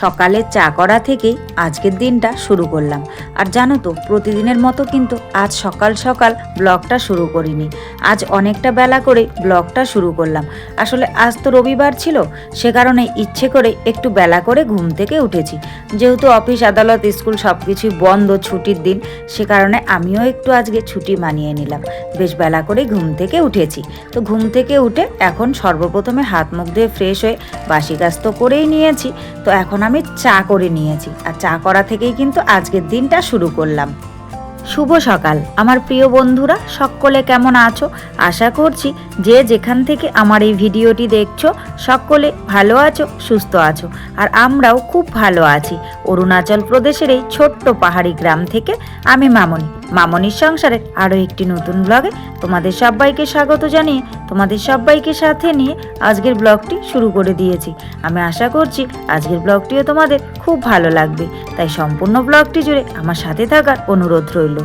সকালে চা করা থেকেই আজকের দিনটা শুরু করলাম। আর জানো তো, প্রতিদিনের মতো কিন্তু আজ সকাল সকাল ব্লগটা শুরু করিনি। আজ অনেকটা বেলা করে ব্লগটা শুরু করলাম। আসলে আজ তো রবিবার ছিল, সে কারণে ইচ্ছে করে একটু বেলা করে ঘুম থেকে উঠেছি। যেহেতু অফিস আদালত স্কুল সব কিছুই বন্ধ, ছুটির দিন, সে কারণে আমিও একটু আজকে ছুটি মানিয়ে নিলাম। বেশ বেলা করে ঘুম থেকে উঠেছি। তো ঘুম থেকে উঠে এখন সর্বপ্রথমে হাত মুখ ধুয়ে ফ্রেশ হয়ে বাসি কাজ তো করেই নিয়েছি। তো এখন আমি চা করে নিয়েছি, আর চা করা থেকেই কিন্তু আজকের দিনটা শুরু করলাম। শুভ সকাল আমার প্রিয় বন্ধুরা, সকলে কেমন আছো? আশা করছি যে যেখান থেকে আমার এই ভিডিওটি দেখছো সকলে ভালো আছো, সুস্থ আছো। আর আমরাও খুব ভালো আছি। অরুণাচল প্রদেশের এই ছোট্ট পাহাড়ি গ্রাম থেকে আমি মামনির সংসারের আরও একটি নতুন ব্লগে তোমাদের সবাইকে স্বাগত জানিয়ে তোমাদের সবাইকে সাথে নিয়ে আজকের ব্লগটি শুরু করে দিয়েছি। আমি আশা করছি আজকের ব্লগটিও তোমাদের খুব ভালো লাগবে, তাই সম্পূর্ণ ব্লগটি জুড়ে আমার সাথে থাকার অনুরোধ রইল।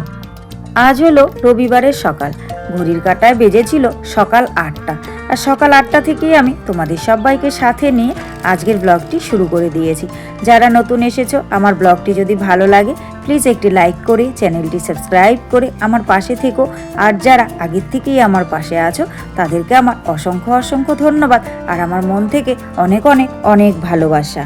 আজ হলো রবিবারের সকাল, ঘড়ির কাঁটায় বেজেছিল সকাল 8টা। আর সকাল 8টা থেকেই আমি তোমাদের সবাইকে সাথে নিয়ে আজকের ব্লগটি শুরু করে দিয়েছি। যারা নতুন এসেছো, আমার ব্লগটি যদি ভালো লাগে প্লিজ একটি লাইক করে চ্যানেলটি সাবস্ক্রাইব করে আমার পাশে থেকো। আর যারা আগের থেকেই আমার পাশে আছো তাদেরকে আমার অসংখ্য অসংখ্য ধন্যবাদ, আর আমার মন থেকে অনেক অনেক অনেক ভালোবাসা।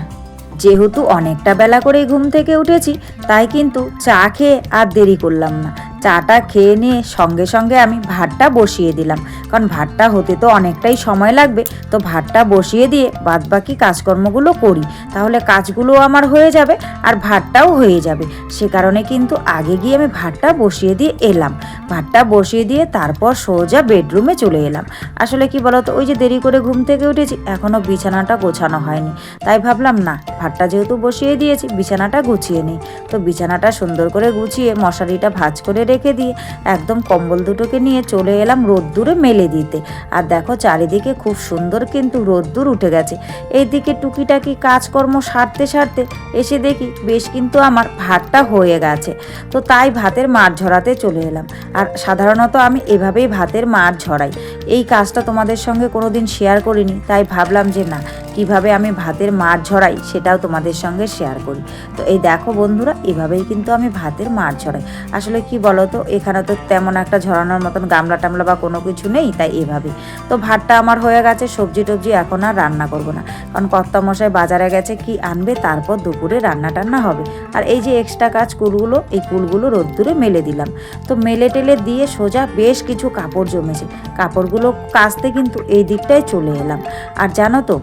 যেহেতু অনেকটা বেলা করে ঘুম থেকে উঠেছি, তাই কিন্তু চা খেয়ে আর দেরি করলাম না। চাটা খেয়ে নিয়ে সঙ্গে সঙ্গে আমি ভাতটা বসিয়ে দিলাম, কারণ ভাতটা হতে তো অনেকটাই সময় লাগবে। তো ভাতটা বসিয়ে দিয়ে বাদবাকি কাজকর্মগুলো করি, তাহলে কাজগুলো আমার হয়ে যাবে আর ভাতটাও হয়ে যাবে। সে কারণে কিন্তু আগে গিয়ে আমি ভাতটা বসিয়ে দিয়ে এলাম। ভাতটা বসিয়ে দিয়ে তারপর সোজা বেডরুমে চলে এলাম। আসলে কি বলতো, ওই যে দেরি করে ঘুম থেকে উঠেছি, এখনও বিছানাটা গোছানো হয়নি, তাই ভাবলাম না, ভাতটা যেহেতু বসিয়ে দিয়েছি বিছানাটা গুছিয়ে নিই। তো বিছানাটা সুন্দর করে গুছিয়ে মশারিটা ভাঁজ করে রেখে দিয়ে একদম কম্বল দুটোকে নিয়ে চলে এলাম রোদ্দুরে মেলে দিতে। আর দেখো চারিদিকে খুব সুন্দর কিন্তু রোদ্দুর উঠে গেছে। এইদিকে টুকিটাকি কাজকর্ম সারতে সারতে এসে দেখি বেশ কিন্তু আমার ভাতটা হয়ে গেছে। তো তাই ভাতের মাড় ঝরাতে চলে এলাম। আর সাধারণত আমি এভাবেই ভাতের মাড় ঝরাই। এই কাজটা তোমাদের সঙ্গে কোনোদিন শেয়ার করিনি, তাই ভাবলাম যে না, কিভাবে আমি ভাতের মাড় ঝরাই সেটাও তোমাদের সঙ্গে শেয়ার করি। তো এই দেখো বন্ধুরা, এভাবেই কিন্তু আমি ভাতের মাড় ঝরাই। আসলে কি বলতো, এখানে তো তেমন একটা ঝরানোর মতন গামলা টামলা বা কোনো কিছু নেই, তাই এভাবেই। তো ভাতটা আমার হয়ে গেছে। সবজি টবজি এখন আর রান্না করব না, কারণ কর্তামশাই বাজারে গেছে, কি আনবে, তারপর দুপুরে রান্না টান্না হবে। আর এই যে এক্সট্রা কাজ কুলগুলো, এই কুলগুলো রোদ্দুরে মেলে দিলাম। তো মেলে টেলে দিয়ে সোজা বেশ কিছু কাপড় জমেছে, কাপড়গুলো কাচতে কিন্তু এই দিকটায় চলে এলাম। আর জানো তো,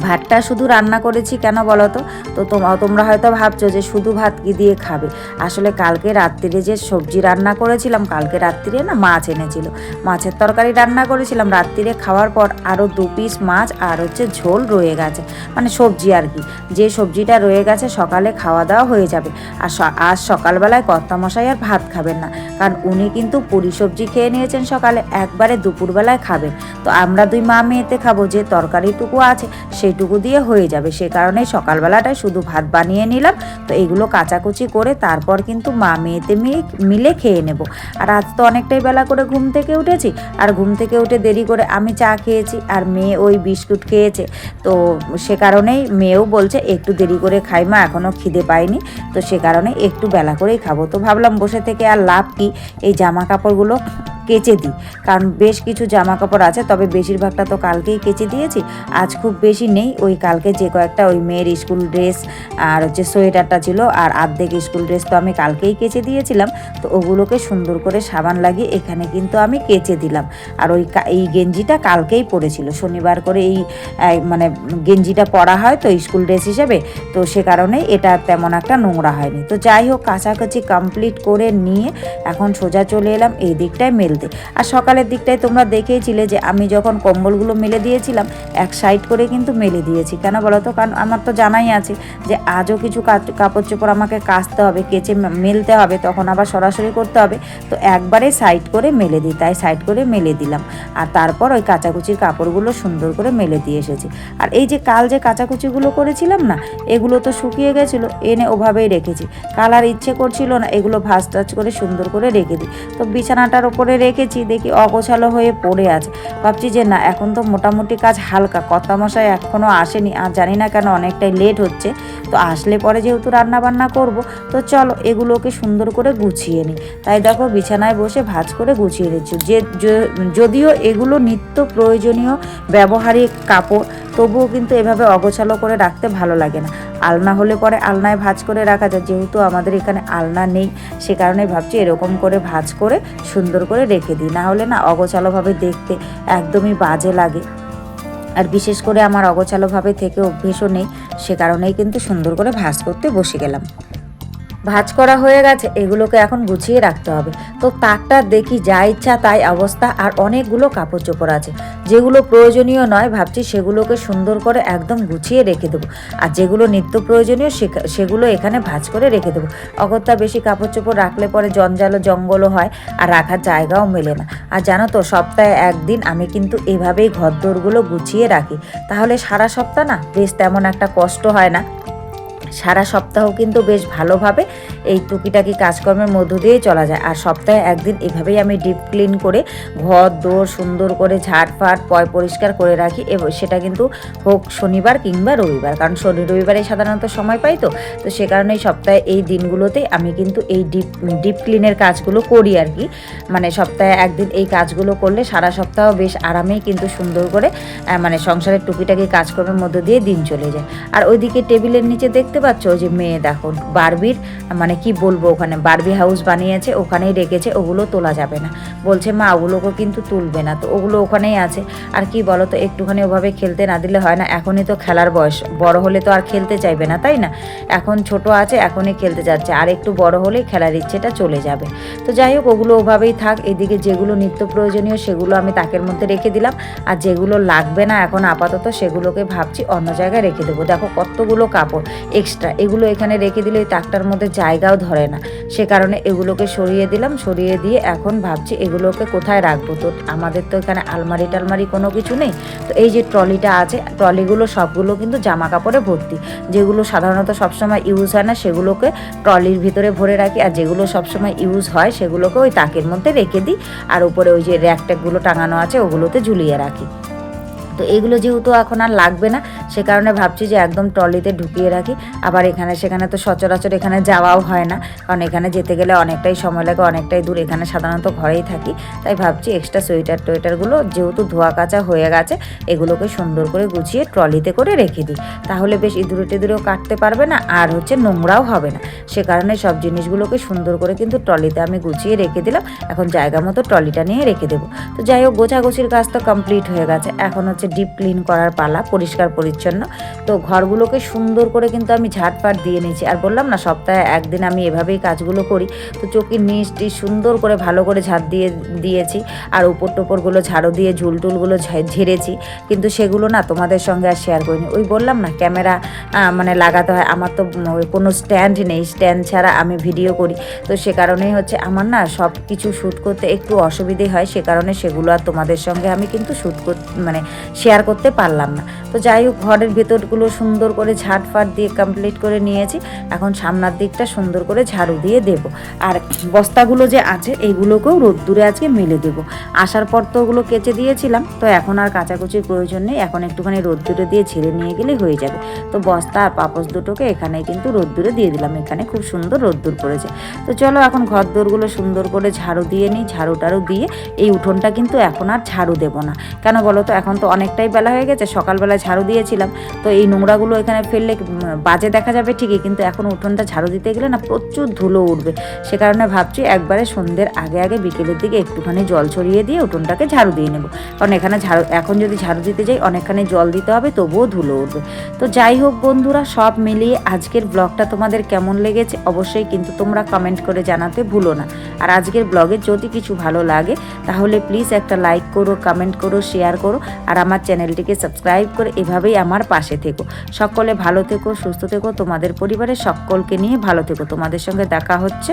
ভাতটা শুধু রান্না করেছি কেন বলো তো? তো তোমরা হয়তো ভাবছো যে শুধু ভাত কি দিয়ে খাবে। আসলে কালকে রাত্রিরে যে সবজি রান্না করেছিলাম, কালকে রাত্রিরে না মাছ এনেছিল, মাছের তরকারি রান্না করেছিলাম। রাত্রিরে খাওয়ার পর আরও 2 পিস মাছ আর ঝোল রয়ে গেছে, মানে সবজি আর কি। যে সবজিটা রয়ে গেছে সকালে খাওয়া দাওয়া হয়ে যাবে। আর আজ সকালবেলায় কর্তামশাই আর ভাত খাবেন না, কারণ উনি কিন্তু পুরি সবজি খেয়ে নিয়েছেন সকালে, একবারে দুপুরবেলায় খাবেন। তো আমরা 2 মা মেয়েতে খাবো, যে তরকারিটুকু আছে সেইটুকু দিয়ে হয়ে যাবে। সে কারণে সকালবেলাটায় শুধু ভাত বানিয়ে নিলাম। তো এইগুলো কাচাকুচি করে তারপর কিন্তু মা মেয়েতে মিলে খেয়ে নেব। আর আজ তো অনেকটাই বেলা করে ঘুম থেকে উঠেছি, আর ঘুম থেকে উঠে দেরি করে আমি চা খেয়েছি, আর মেয়ে ওই বিস্কুট খেয়েছে। তো সে কারণেই মেয়েও বলছে একটু দেরি করে খাই মা, এখনও খিদে পাইনি। তো সে কারণে একটু বেলা করেই খাবো। তো ভাবলাম বসে থেকে আর লাভ কি, এই জামা কাপড়গুলো কেচে দিই, কারণ বেশ কিছু জামা কাপড় আছে, তবে বেশিরভাগটা তো কালকেই কেচে দিয়েছি। আজ খুব বেশি নেই, ওই কালকে যে কয়েকটা ওই মেয়ের স্কুল ড্রেস আর সোয়েটারটা ছিল, আর আর্ধেক স্কুল ড্রেস তো আমি কালকেই কেচে দিয়েছিলাম। তো ওগুলোকে সুন্দর করে সাবান লাগিয়ে এখানে কিন্তু আমি কেচে দিলাম। আর এই গেঞ্জিটা কালকেই পরেছিল, শনিবার করে এই মানে গেঞ্জিটা পরা হয় তো স্কুল ড্রেস হিসেবে, তো সে কারণে এটা তেমন একটা নোংরা হয়নি। তো যাই হোক, কাছাকাছি কমপ্লিট করে নিয়ে এখন সোজা চলে এলাম এই দিকটায় মেলতে। আর সকালের দিকটায় তোমরা দেখেইছিলে যে আমি যখন কম্বলগুলো মেলে দিয়েছিলাম, এক সাইড করে কিন্তু মেলে দিয়েছি। কেন বলো তো, কারণ আমার তো জানাই আছে যে আজও কিছু কাপড় চোপড় আমাকে কাচতে হবে, কেচে মেলতে হবে, তখন আবার সরাসরি করতে হবে। তো একবারে সাইড করে মেলে দিই, তাই সাইড করে মেলে দিলাম। আর তারপর ওই কাচাকুচির কাপড়গুলো সুন্দর করে মেলে দিয়ে এসেছি। আর এই যে কাল যে কাচাকুচিগুলো করেছিলাম না, এগুলো তো শুকিয়ে গেছিলো, এনে ওভাবেই রেখেছি। কাল আর ইচ্ছে করছিল না, এগুলো ভাঁজ টাজ করে সুন্দর করে রেখে দিই। তো বিছানাটার ওপরে রেখেছি, দেখি অগোছালো হয়ে পড়ে আছে। ভাবছি যে না, এখন তো মোটামুটি কাজ হালকা, কর্তামশাই এখনও আসেনি, আর জানি না কেন অনেকটাই লেট হচ্ছে। তো আসলে পরে যেহেতু রান্না বান্না করব, তো চলো এগুলোকে সুন্দর করে গুছিয়ে নিই। তাই দেখো বিছানায় বসে ভাঁজ করে গুছিয়ে দিচ্ছি। যদিও এগুলো নিত্য প্রয়োজনীয় ব্যবহারিক কাপড়, তবুও কিন্তু এভাবে অগোছালো করে রাখতে ভালো লাগে না। আলনা হলে পরে আলনায় ভাঁজ করে রাখা যায়, যেহেতু আমাদের এখানে আলনা নেই সে কারণে ভাবছি এরকম করে ভাঁজ করে সুন্দর করে রেখে দিই, না হলে না অগোছালোভাবে দেখতে একদমই বাজে লাগে। আর বিশেষ করে আমার অগোছালোভাবে থেকে অভ্যেসও নেই, সে কারণেই কিন্তু সুন্দর করে ভাঁজ করতে বসে গেলাম। ভাঁজ করা হয়ে গেছে, এগুলোকে এখন গুছিয়ে রাখতে হবে। তো তাকটা দেখি যা ইচ্ছা তাই অবস্থা, আর অনেকগুলো কাপড় চোপড় আছে, যেগুলো প্রয়োজনীয় নয় ভাবছি সেগুলোকে সুন্দর করে একদম গুছিয়ে রেখে দেবো, আর যেগুলো নিত্য প্রয়োজনীয় সেগুলো এখানে ভাঁজ করে রেখে দেবো। অগত্যা বেশি কাপড় চোপড় রাখলে পরে জঙ্গলও হয়, আর রাখার জায়গাও মেলে না। আর জানো তো সপ্তাহে একদিন আমি কিন্তু এভাবেই ঘরদোরগুলো গুছিয়ে রাখি, তাহলে সারা সপ্তাহ না বেশ তেমন একটা কষ্ট হয় না। সারা সপ্তাহ কিন্তু বেশ ভালোভাবে এই টুকিটাকি কাজকর্মের মধ্য দিয়েই চলা যায়। আর সপ্তাহে একদিন এভাবেই আমি ডিপ ক্লিন করে ঘর দোর সুন্দর করে ঝাড়ফাট পরিষ্কার করে রাখি, এবং সেটা কিন্তু হোক শনিবার কিংবা রবিবার, কারণ শনি রবিবারে সাধারণত সময় পাই। তো সে কারণেই সপ্তাহে এই দিনগুলোতেই আমি কিন্তু এই ডিপ ক্লিনের কাজগুলো করি আর কি। মানে সপ্তাহে একদিন এই কাজগুলো করলে সারা সপ্তাহ বেশ আরামেই কিন্তু সুন্দর করে মানে সংসারের টুকিটাকি কাজকর্মের মধ্য দিয়ে দিন চলে যায়। আর ওইদিকে টেবিলের নিচে দেখতে পাচ্ছ যে মেয়ে দেখো বারবির মানে কি বলবো, ওখানে বারবি হাউস বানিয়েছে, ওখানেই রেখেছে, ওগুলো তোলা যাবে না বলছে মা, ওগুলোকে কিন্তু তুলবে না। তো ওগুলো ওখানেই আছে। আর কি বলো তো, একটুখানি ওভাবে খেলতে না দিলে হয় না, এখনই তো খেলার বয়স, বড় হলে তো আর খেলতে চাইবে না, তাই না? এখন ছোট আছে, এখনই খেলতে যাচ্ছে, আর একটু বড় হলেই খেলার ইচ্ছেটা চলে যাবে। তো যাই হোক ওগুলো ওভাবেই থাক। এদিকে যেগুলো নিত্য প্রয়োজনীয় সেগুলো আমি তাকের মধ্যে রেখে দিলাম, আর যেগুলো লাগবে না এখন আপাতত সেগুলোকে ভাবছি অন্য জায়গায় রেখে দেবো। দেখো কতগুলো কাপড় এক্সট্রা, এগুলো এখানে রেখে দিলে ওই তাকটার মধ্যে জায়গাও ধরে না, সে কারণে এগুলোকে সরিয়ে দিলাম। সরিয়ে দিয়ে এখন ভাবছি এগুলোকে কোথায় রাখবো। তো আমাদের তো এখানে আলমারি টালমারি কোনো কিছু নেই। তো এই যে ট্রলিটা আছে, ট্রলিগুলো সবগুলো কিন্তু জামা কাপড়ে ভর্তি, যেগুলো সাধারণত সবসময় ইউজ হয় না সেগুলোকে ট্রলির ভিতরে ভরে রাখি, আর যেগুলো সবসময় ইউজ হয় সেগুলোকে ওই তাকের মধ্যে রেখে দিই, আর উপরে ওই যে র্যাক ট্যাকগুলো টাঙানো আছে ওগুলোতে ঝুলিয়ে রাখি। তো এগুলো যেহেতু এখন আর লাগবে না, সে কারণে ভাবছি যে একদম ট্রলিতে ঢুকিয়ে রাখি। আবার এখানে সেখানে তো সচরাচর এখানে যাওয়াও হয় না, কারণ এখানে যেতে গেলে অনেকটাই সময় লাগে, অনেকটাই দূর, এখানে সাধারণত ঘরেই থাকি। তাই ভাবছি এক্সট্রা সোয়েটারগুলো যেহেতু ধোয়া কাচা হয়ে গেছে, এগুলোকে সুন্দর করে গুছিয়ে ট্রলিতে করে রেখে দিই, তাহলে বেশ ইঁদুরে টিঁদুরেও কাটতে পারবে না, আর হচ্ছে নোংরাও হবে না। সে কারণে সব জিনিসগুলোকে সুন্দর করে কিন্তু ট্রলিতে আমি গুছিয়ে রেখে দিলাম। এখন জায়গা মতো ট্রলিটা নিয়ে রেখে দেবো। তো যাই হোক গোছাগুছির কাজ তো কমপ্লিট হয়ে গেছে, এখন হচ্ছে ডিপ ক্লিন করার পালা, পরিষ্কার পরিচ্ছন্ন। তো ঘরগুলোকে সুন্দর করে কিন্তু আমি ঝাড়পাট দিয়ে নিয়েছি, আর বললাম না সপ্তাহে একদিন আমি এভাবেই কাজগুলো করি। তো চোখের নিচটি সুন্দর করে ভালো করে ঝাড় দিয়েছি, আর উপর টোপরগুলো ঝাড়ু দিয়ে ঝুলটুলগুলো ঝেড়েছি, কিন্তু সেগুলো না তোমাদের সঙ্গে আর শেয়ার করিনি। ওই বললাম না ক্যামেরা মানে লাগাতে হয়, আমার তো কোনো স্ট্যান্ড নেই, স্ট্যান্ড ছাড়া আমি ভিডিও করি। তো সে কারণেই হচ্ছে আমার না সব কিছু শ্যুট করতে একটু অসুবিধে হয়, সে কারণে সেগুলো আর তোমাদের সঙ্গে আমি কিন্তু শ্যুট মানে শেয়ার করতে পারলাম না। তো যাই হোক ঘরের ভেতরগুলো সুন্দর করে ঝাড়ফাট দিয়ে কমপ্লিট করে নিয়েছি। এখন সামনের দিকটা সুন্দর করে ঝাড়ু দিয়ে দেব, আর বস্তাগুলো যে আছে এইগুলোকেও রোদ্দুরে আজকে মেলে দেব। আসার পর তো ওগুলো কেচে দিয়েছিলাম, তো এখন আর কাচাকুচির প্রয়োজন নেই, এখন একটুখানি রোদ্দুরে দিয়ে ঝেড়ে নিয়ে গেলেই হয়ে যাবে। তো বস্তা আর পাপোশ দুটোকে এখানে কিন্তু রোদ্দুরে দিয়ে দিলাম, এখানে খুব সুন্দর রোদ্দুর পড়েছে। তো চলো এখন ঘর দোরগুলো সুন্দর করে ঝাড়ু দিয়ে নিই। ঝাড়ু টাড়ু দিয়ে এই উঠোনটা কিন্তু এখন আর ঝাড়ু দেবো না, কেন বলো তো, এখন তো অনেকটাই বেলা হয়ে গেছে, সকালবেলায় ঝাড়ু দিয়েছিলাম, তো এই নোংরাগুলো এখানে ফেললে বাজে দেখা যাবে ঠিকই, কিন্তু এখন উঠোনটা ঝাড়ু দিতে গেলে না প্রচুর ধুলো উঠবে। সে কারণে ভাবছি একবারে সন্ধ্যের আগে আগে বিকেলের দিকে একটুখানি জল ছড়িয়ে দিয়ে উঠোনটাকে ঝাড়ু দিয়ে নেব, কারণ এখানে এখন যদি ঝাড়ু দিতে যাই অনেকখানি জল দিতে হবে, তবুও ধুলো উঠবে। তো যাই হোক বন্ধুরা, সব মিলিয়ে আজকের ব্লগটা তোমাদের কেমন লেগেছে অবশ্যই কিন্তু তোমরা কমেন্ট করে জানাতে ভুলো না। আর আজকের ব্লগে যদি কিছু ভালো লাগে তাহলে প্লিজ একটা লাইক করো, কমেন্ট করো, শেয়ার করো, আর আমার চ্যানেলটিকে সাবস্ক্রাইব করে এভাবেই আমার পাশে থেকো। সকলে ভালো থেকো, সুস্থ থেকো, তোমাদের পরিবারের সকলকে নিয়ে ভালো থেকো। তোমাদের সঙ্গে দেখা হচ্ছে